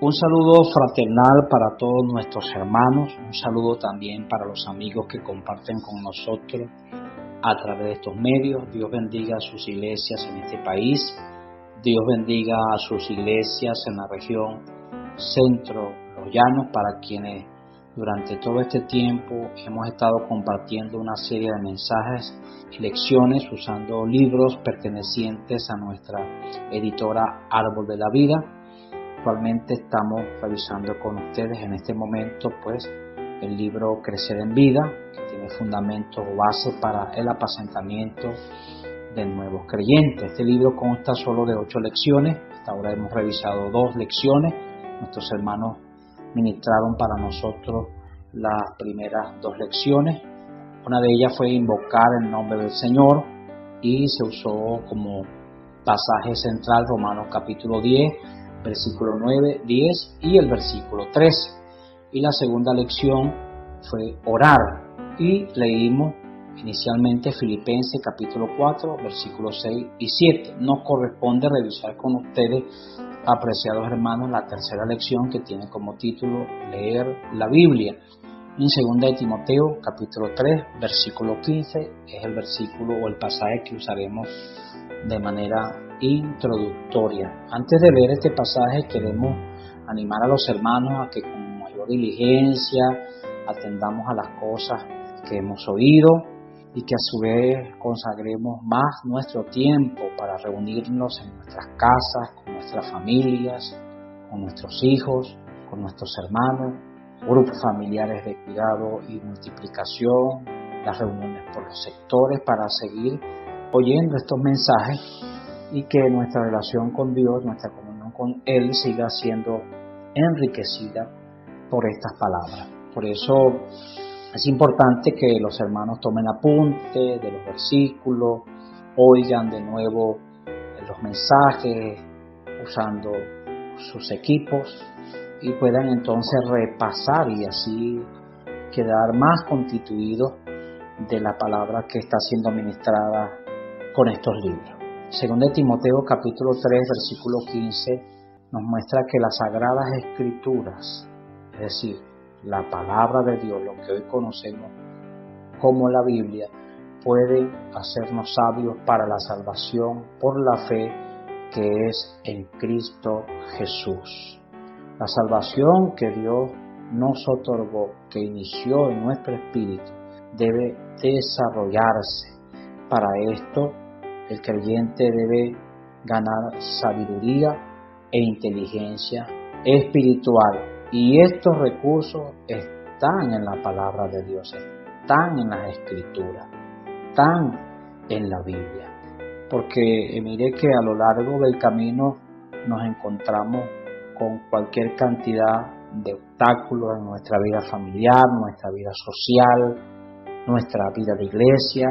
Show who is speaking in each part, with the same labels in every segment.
Speaker 1: Un saludo fraternal para todos nuestros hermanos, un saludo también para los amigos que comparten con nosotros a través de estos medios. Dios bendiga a sus iglesias en este país, Dios bendiga a sus iglesias en la región centro, los llanos, para quienes durante todo este tiempo hemos estado compartiendo una serie de mensajes y lecciones usando libros pertenecientes a nuestra editora Árbol de la Vida. Actualmente estamos revisando con ustedes en este momento el libro Crecer en Vida, que tiene fundamento o base para el apacentamiento de nuevos creyentes. Este libro consta solo de 8 lecciones. Hasta ahora hemos revisado 2 lecciones. Nuestros hermanos ministraron para nosotros las primeras 2 lecciones. Una de ellas fue invocar el nombre del Señor y se usó como pasaje central Romanos capítulo 10, versículo 9, 10 y el versículo 13. Y la segunda lección fue orar y leímos inicialmente Filipenses capítulo 4, versículos 6 y 7. Nos corresponde revisar con ustedes, apreciados hermanos, la tercera lección, que tiene como título Leer la Biblia. En 2 de Timoteo capítulo 3, versículo 15 es el versículo o el pasaje que usaremos de manera introductoria. Antes de leer este pasaje, queremos animar a los hermanos a que con mayor diligencia atendamos a las cosas que hemos oído y que a su vez consagremos más nuestro tiempo para reunirnos en nuestras casas, con nuestras familias, con nuestros hijos, con nuestros hermanos, grupos familiares de cuidado y multiplicación, las reuniones por los sectores, para seguir oyendo estos mensajes y que nuestra relación con Dios, nuestra comunión con Él siga siendo enriquecida por estas palabras. Por eso es importante que los hermanos tomen apunte de los versículos, oigan de nuevo los mensajes usando sus equipos y puedan entonces repasar y así quedar más constituidos de la palabra que está siendo ministrada con estos libros. 2 de Timoteo capítulo 3, versículo 15 nos muestra que las Sagradas Escrituras, es decir, la palabra de Dios, lo que hoy conocemos como la Biblia, puede hacernos sabios para la salvación por la fe que es en Cristo Jesús. La salvación que Dios nos otorgó, que inició en nuestro espíritu, debe desarrollarse. Para esto, el creyente debe ganar sabiduría e inteligencia espiritual. Y estos recursos están en la palabra de Dios, están en las Escrituras, están en la Biblia. Porque mire que a lo largo del camino nos encontramos con cualquier cantidad de obstáculos en nuestra vida familiar, nuestra vida social, nuestra vida de iglesia,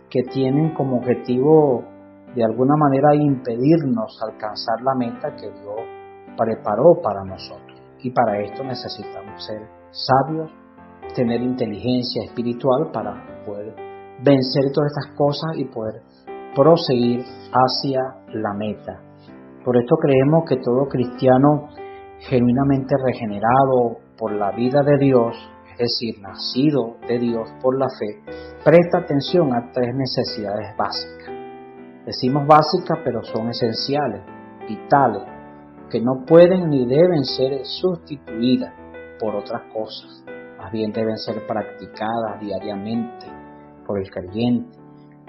Speaker 1: que tienen como objetivo de alguna manera impedirnos alcanzar la meta que Dios preparó para nosotros. Y para esto necesitamos ser sabios, tener inteligencia espiritual para poder vencer todas estas cosas y poder proseguir hacia la meta. Por esto creemos que todo cristiano genuinamente regenerado por la vida de Dios, es decir, nacido de Dios por la fe, presta atención a 3 necesidades básicas. Decimos básicas, pero son esenciales, vitales, que no pueden ni deben ser sustituidas por otras cosas. Más bien deben ser practicadas diariamente por el creyente,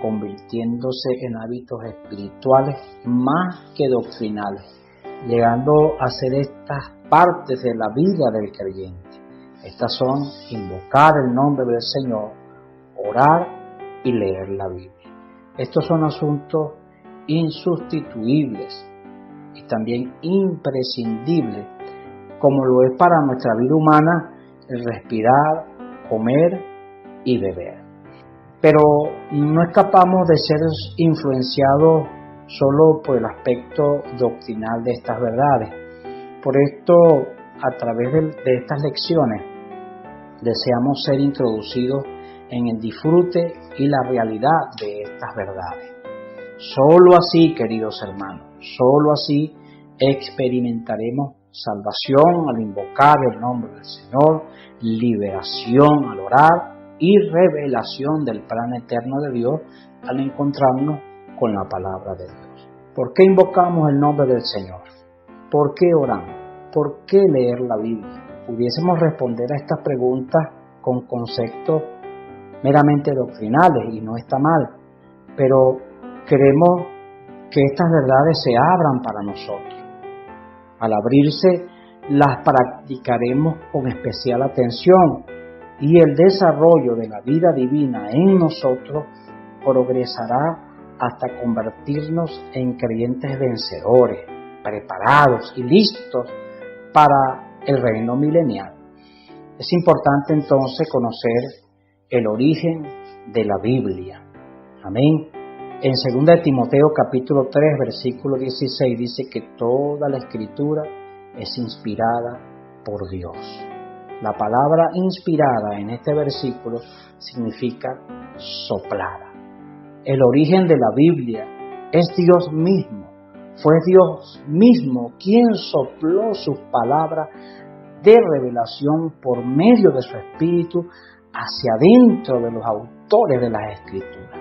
Speaker 1: convirtiéndose en hábitos espirituales más que doctrinales, llegando a ser estas partes de la vida del creyente. Estas son invocar el nombre del Señor, orar y leer la Biblia. Estos son asuntos insustituibles y también imprescindibles, como lo es para nuestra vida humana el respirar, comer y beber. Pero no escapamos de ser influenciados solo por el aspecto doctrinal de estas verdades. Por esto, a través de estas lecciones, deseamos ser introducidos en el disfrute y la realidad de estas verdades. Solo así, queridos hermanos, solo así experimentaremos salvación al invocar el nombre del Señor, liberación al orar y revelación del plan eterno de Dios al encontrarnos con la palabra de Dios. ¿Por qué invocamos el nombre del Señor? ¿Por qué oramos? ¿Por qué leer la Biblia? Pudiésemos responder a estas preguntas con conceptos meramente doctrinales y no está mal, pero queremos que estas verdades se abran para nosotros. Al abrirse, las practicaremos con especial atención y el desarrollo de la vida divina en nosotros progresará hasta convertirnos en creyentes vencedores, preparados y listos para el reino milenial. Es importante entonces conocer el origen de la Biblia. Amén. En 2 Timoteo capítulo 3, versículo 16 dice que toda la Escritura es inspirada por Dios. La palabra inspirada en este versículo significa soplada. El origen de la Biblia es Dios mismo. Fue Dios mismo quien sopló sus palabras de revelación por medio de su Espíritu hacia adentro de los autores de las Escrituras.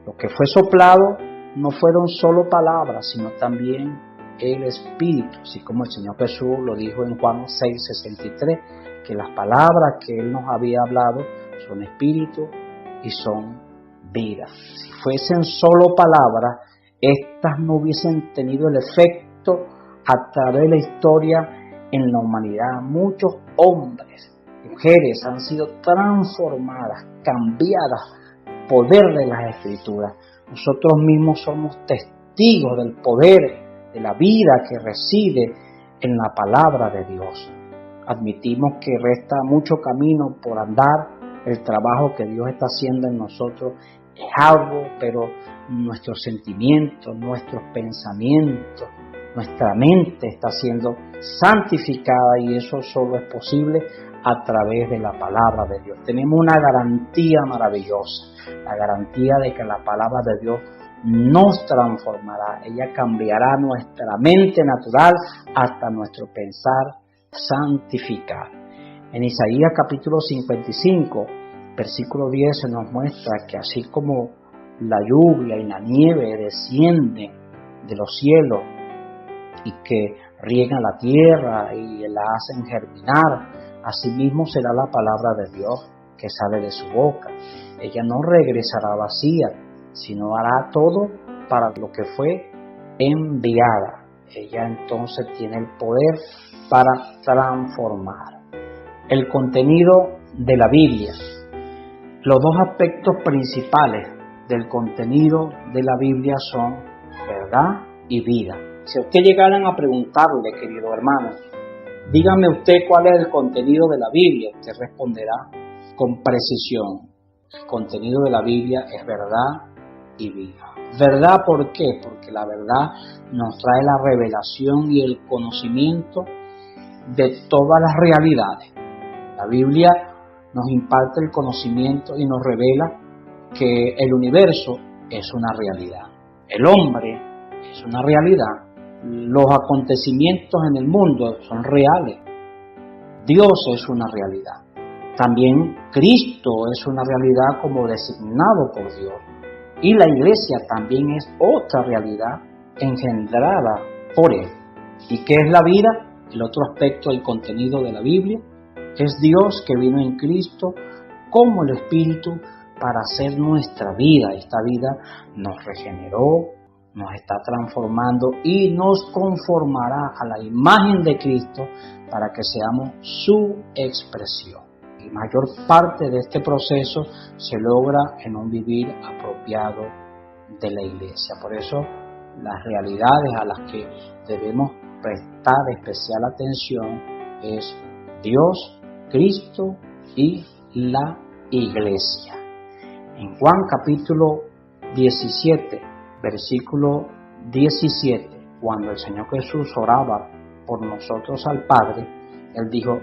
Speaker 1: Lo que fue soplado no fueron solo palabras, sino también el Espíritu, así como el Señor Jesús lo dijo en Juan 6:63, que las palabras que Él nos había hablado son Espíritu y son vida. Si fuesen solo palabras, estas no hubiesen tenido el efecto a través de la historia en la humanidad. Muchos hombres, mujeres han sido transformadas, cambiadas, poder de las Escrituras. Nosotros mismos somos testigos del poder de la vida que reside en la palabra de Dios. Admitimos que resta mucho camino por andar. El trabajo que Dios está haciendo en nosotros es algo, pero nuestros sentimientos, nuestros pensamientos, nuestra mente está siendo santificada y eso solo es posible a través de la palabra de Dios. Tenemos una garantía maravillosa, la garantía de que la palabra de Dios nos transformará, ella cambiará nuestra mente natural hasta nuestro pensar santificado. En Isaías capítulo 55, versículo 10 se nos muestra que así como la lluvia y la nieve descienden de los cielos y que riegan la tierra y la hacen germinar, asimismo será la palabra de Dios que sale de su boca. Ella no regresará vacía, sino hará todo para lo que fue enviada. Ella entonces tiene el poder para transformar. El contenido de la Biblia. Los dos aspectos principales del contenido de la Biblia son verdad y vida. Si a usted llegaran a preguntarle, querido hermano, dígame usted cuál es el contenido de la Biblia, usted responderá con precisión. El contenido de la Biblia es verdad y vida. ¿Verdad por qué? Porque la verdad nos trae la revelación y el conocimiento de todas las realidades. La Biblia nos imparte el conocimiento y nos revela que el universo es una realidad. El hombre es una realidad. Los acontecimientos en el mundo son reales. Dios es una realidad. También Cristo es una realidad como designado por Dios. Y la iglesia también es otra realidad engendrada por Él. ¿Y qué es la vida? El otro aspecto del contenido de la Biblia es Dios que vino en Cristo como el Espíritu para hacer nuestra vida. Esta vida nos regeneró, nos está transformando y nos conformará a la imagen de Cristo para que seamos su expresión. Y mayor parte de este proceso se logra en un vivir apropiado de la iglesia. Por eso las realidades a las que debemos prestar especial atención es Dios, Cristo y la iglesia. En Juan capítulo 17, versículo 17, cuando el Señor Jesús oraba por nosotros al Padre, Él dijo: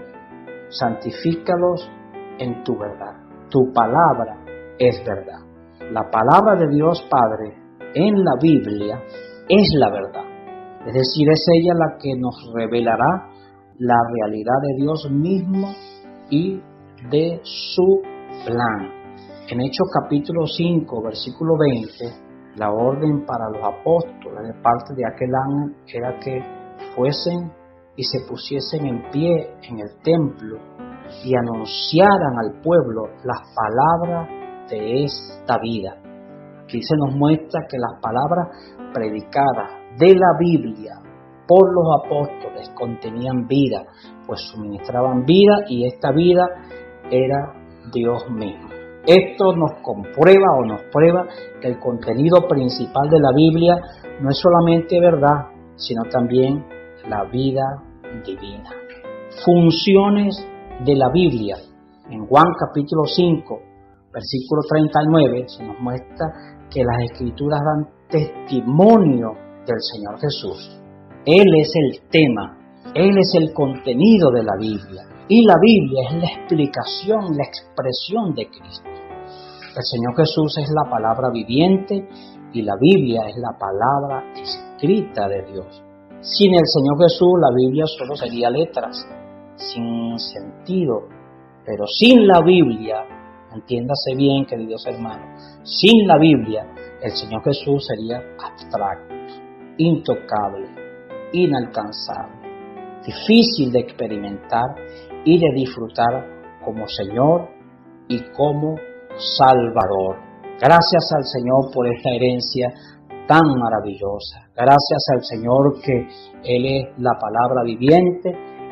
Speaker 1: santifícalos en tu verdad, tu palabra es verdad. La palabra de Dios Padre en la Biblia es la verdad. Es decir, es ella la que nos revelará la realidad de Dios mismo y de su plan. En Hechos capítulo 5, versículo 20, la orden para los apóstoles de parte de aquel ángel era que fuesen y se pusiesen en pie en el templo y anunciaran al pueblo las palabras de esta vida. Aquí se nos muestra que las palabras predicadas de la Biblia por los apóstoles contenían vida, pues suministraban vida, y esta vida era Dios mismo. Esto nos comprueba o nos prueba que el contenido principal de la Biblia no es solamente verdad, sino también la vida divina. Funciones de la Biblia. En Juan capítulo 5, versículo 39, se nos muestra que las Escrituras dan testimonio del Señor Jesús. Él es el tema, Él es el contenido de la Biblia. Y la Biblia es la explicación, la expresión de Cristo. El Señor Jesús es la palabra viviente y la Biblia es la palabra escrita de Dios. Sin el Señor Jesús, la Biblia solo sería letras, sin sentido. Pero sin la Biblia, entiéndase bien, queridos hermanos, sin la Biblia, el Señor Jesús sería abstracto, intocable, inalcanzable, difícil de experimentar y de disfrutar como Señor y como Salvador. Gracias al Señor por esta herencia tan maravillosa. Gracias al Señor que Él es la palabra viviente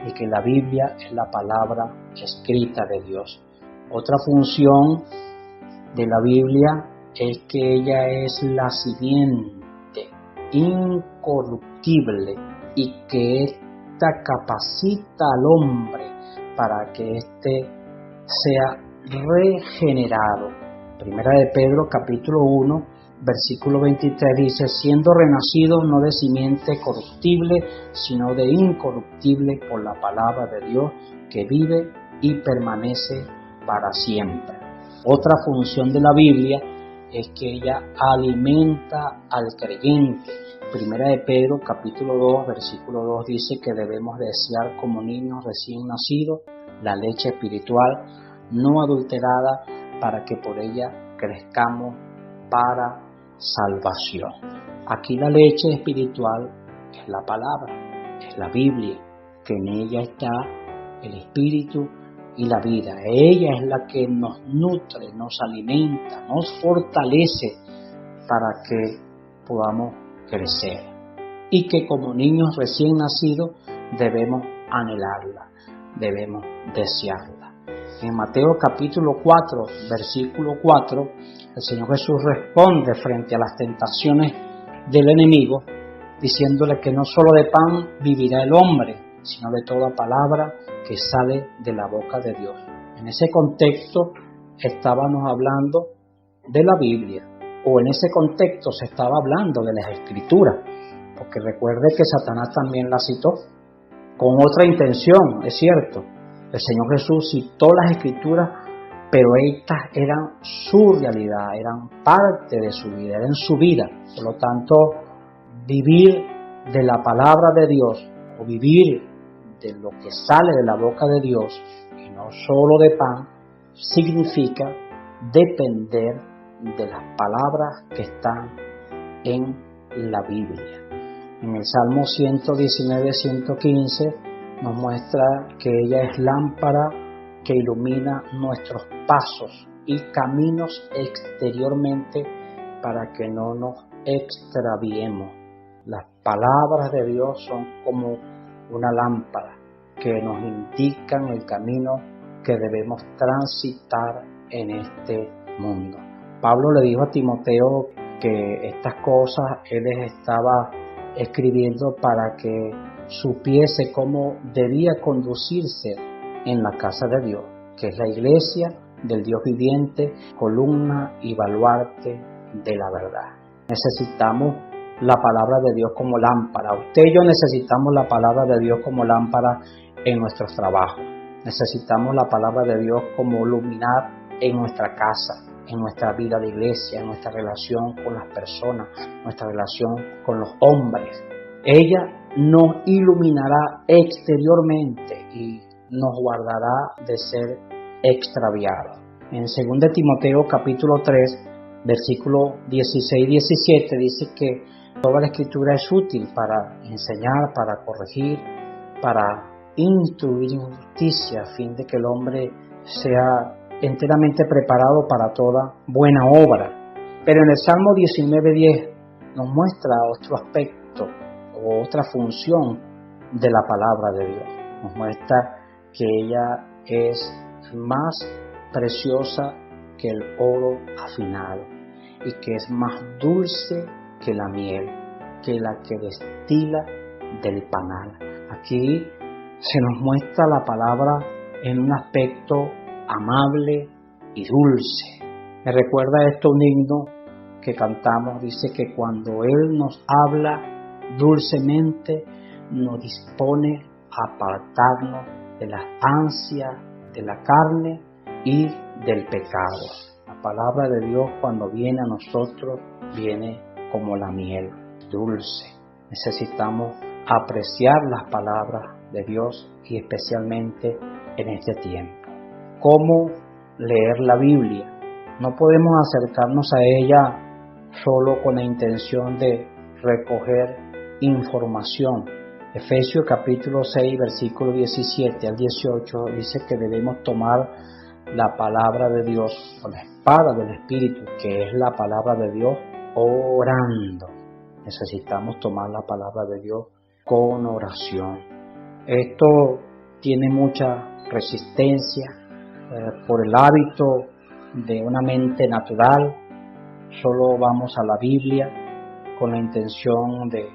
Speaker 1: y que la Biblia es la palabra escrita de Dios. Otra función de la Biblia es que ella es la simiente incorruptible y que ésta capacita al hombre para que éste sea regenerado. Primera de Pedro capítulo 1 versículo 23 dice: siendo renacidos no de simiente corruptible, sino de incorruptible por la palabra de Dios que vive y permanece para siempre. Otra función de la Biblia es que ella alimenta al creyente. Primera de Pedro capítulo 2 versículo 2 dice que debemos desear como niños recién nacidos la leche espiritual no adulterada, para que por ella crezcamos para salvación. Aquí la leche espiritual es la palabra, es la Biblia, que en ella está el espíritu y la vida. Ella es la que nos nutre, nos alimenta, nos fortalece para que podamos crecer. Y que como niños recién nacidos debemos anhelarla, debemos desearla. En Mateo capítulo 4, versículo 4, el Señor Jesús responde frente a las tentaciones del enemigo, diciéndole que no solo de pan vivirá el hombre, sino de toda palabra que sale de la boca de Dios. En ese contexto estábamos hablando de la Biblia, o en ese contexto se estaba hablando de las Escrituras, porque recuerde que Satanás también la citó, con otra intención, es cierto. El Señor Jesús citó las Escrituras, pero estas eran su realidad, eran parte de su vida, eran su vida. Por lo tanto, vivir de la palabra de Dios, o vivir de lo que sale de la boca de Dios, y no solo de pan, significa depender de las palabras que están en la Biblia. En el Salmo 119, 115 nos muestra que ella es lámpara que ilumina nuestros pasos y caminos exteriormente para que no nos extraviemos. Las palabras de Dios son como una lámpara que nos indican el camino que debemos transitar en este mundo. Pablo le dijo a Timoteo que estas cosas él les estaba escribiendo para que supiese cómo debía conducirse en la casa de Dios, que es la iglesia del Dios viviente, columna y baluarte de la verdad. Necesitamos la palabra de Dios como lámpara. Usted y yo necesitamos la palabra de Dios como lámpara en nuestros trabajos. Necesitamos la palabra de Dios como luminar en nuestra casa, en nuestra vida de iglesia, en nuestra relación con las personas, nuestra relación con los hombres. Ella nos iluminará exteriormente y nos guardará de ser extraviados. En 2 Timoteo capítulo 3, versículo 16-17 dice que toda la escritura es útil para enseñar, para corregir, para instruir en justicia, a fin de que el hombre sea enteramente preparado para toda buena obra. Pero en el Salmo 19:10 nos muestra otro aspecto o otra función de la palabra de Dios. Nos muestra que ella es más preciosa que el oro afinado y que es más dulce que la miel, que la que destila del panal. Aquí se nos muestra la palabra en un aspecto amable y dulce. Me recuerda esto un himno que cantamos, dice que cuando Él nos habla dulcemente, nos dispone a apartarnos de las ansias de la carne y del pecado. La palabra de Dios, cuando viene a nosotros, viene como la miel, dulce. Necesitamos apreciar las palabras de Dios y especialmente en este tiempo. ¿Cómo leer la Biblia? No podemos acercarnos a ella solo con la intención de recoger información. Efesios capítulo 6, versículo 17 al 18 dice que debemos tomar la palabra de Dios con la espada del Espíritu, que es la palabra de Dios, orando. Necesitamos tomar la palabra de Dios con oración. Esto tiene mucha resistencia por el hábito de una mente natural. Solo vamos a la Biblia con la intención de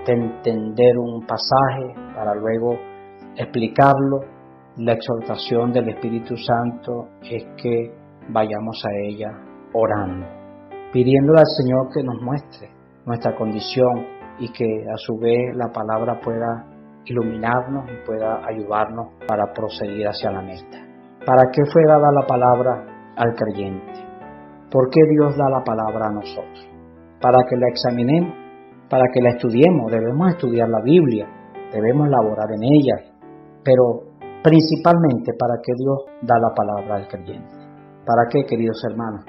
Speaker 1: entender un pasaje para luego explicarlo. La exhortación del Espíritu Santo es que vayamos a ella orando, pidiéndole al Señor que nos muestre nuestra condición y que a su vez la palabra pueda iluminarnos y pueda ayudarnos para proseguir hacia la meta. ¿Para qué fue dada la palabra al creyente? ¿Por qué Dios da la palabra a nosotros? Para que la examinemos, para que la estudiemos. Debemos estudiar la Biblia, debemos laborar en ella, pero principalmente para que Dios da la palabra al creyente. ¿Para qué, queridos hermanos?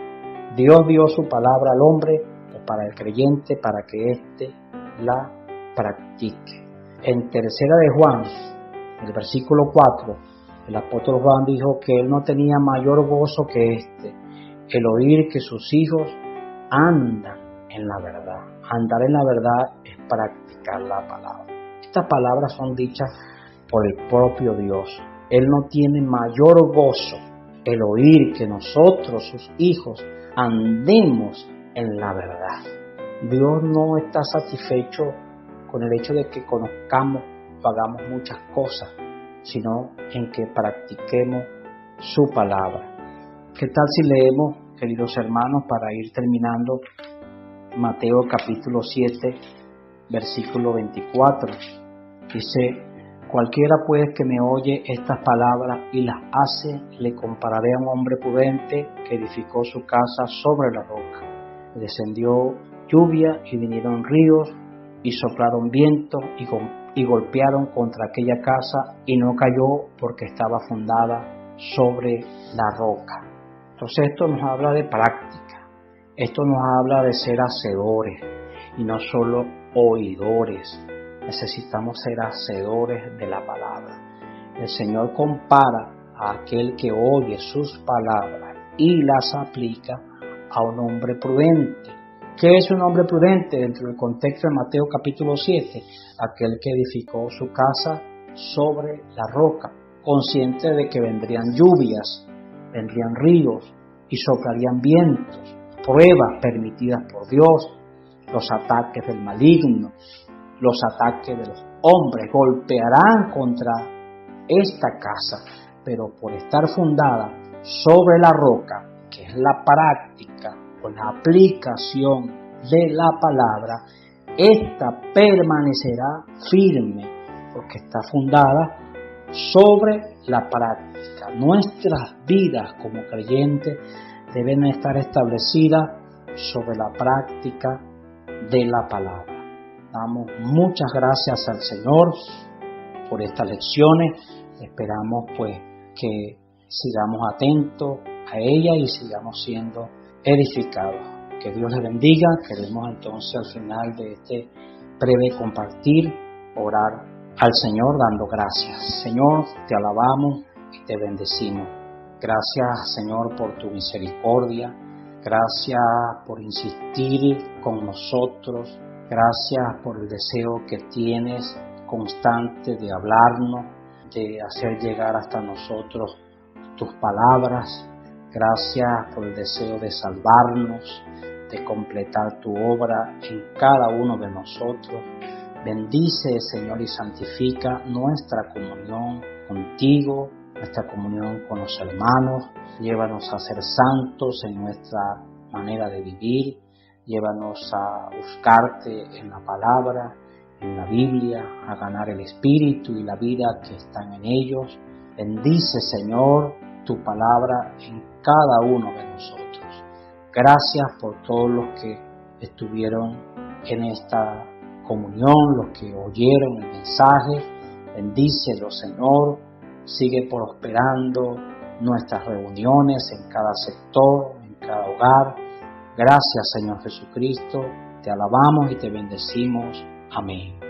Speaker 1: Dios dio su palabra al hombre para el creyente, para que éste la practique. En tercera de Juan, el versículo 4, el apóstol Juan dijo que él no tenía mayor gozo que el oír que sus hijos andan en la verdad. Andar en la verdad es practicar la palabra. Estas palabras son dichas por el propio Dios. Él no tiene mayor gozo el oír que nosotros, sus hijos, andemos en la verdad. Dios no está satisfecho con el hecho de que conozcamos o hagamos muchas cosas, sino en que practiquemos su palabra. ¿Qué tal si leemos, queridos hermanos, para ir terminando, Mateo capítulo 7, versículo 24? Dice: cualquiera pues que me oye estas palabras y las hace, le compararé a un hombre prudente que edificó su casa sobre la roca. Descendió lluvia y vinieron ríos y soplaron vientos y golpearon contra aquella casa y no cayó porque estaba fundada sobre la roca. Entonces esto nos habla de práctica, esto nos habla de ser hacedores y no solo oidores. Necesitamos ser hacedores de la palabra. El Señor compara a aquel que oye sus palabras y las aplica a un hombre prudente. ¿Qué es un hombre prudente dentro del contexto de Mateo capítulo 7? Aquel que edificó su casa sobre la roca, consciente de que vendrían lluvias, vendrían ríos y soplarían vientos, pruebas permitidas por Dios, los ataques del maligno, los ataques de los hombres golpearán contra esta casa, pero por estar fundada sobre la roca, que es la práctica o la aplicación de la palabra, esta permanecerá firme porque está fundada sobre la práctica. Nuestras vidas como creyentes deben estar establecidas sobre la práctica de la palabra. Damos muchas gracias al Señor por estas lecciones. Esperamos pues que sigamos atentos a ella y sigamos siendo edificados. Que Dios les bendiga. Queremos entonces al final de este breve compartir orar al Señor dando gracias. Señor, te alabamos y te bendecimos. Gracias, Señor, por tu misericordia. Gracias por insistir con nosotros. Gracias por el deseo que tienes constante de hablarnos, de hacer llegar hasta nosotros tus palabras. Gracias por el deseo de salvarnos, de completar tu obra en cada uno de nosotros. Bendice, Señor, y santifica nuestra comunión contigo, nuestra comunión con los hermanos. Llévanos a ser santos en nuestra manera de vivir. Llévanos a buscarte en la palabra, en la Biblia, a ganar el Espíritu y la vida que están en ellos. Bendice, Señor, tu palabra en cada uno de nosotros. Gracias por todos los que estuvieron en esta comunión, los que oyeron el mensaje. Bendícelo, Señor. Sigue prosperando nuestras reuniones en cada sector, en cada hogar. Gracias, Señor Jesucristo. Te alabamos y te bendecimos. Amén.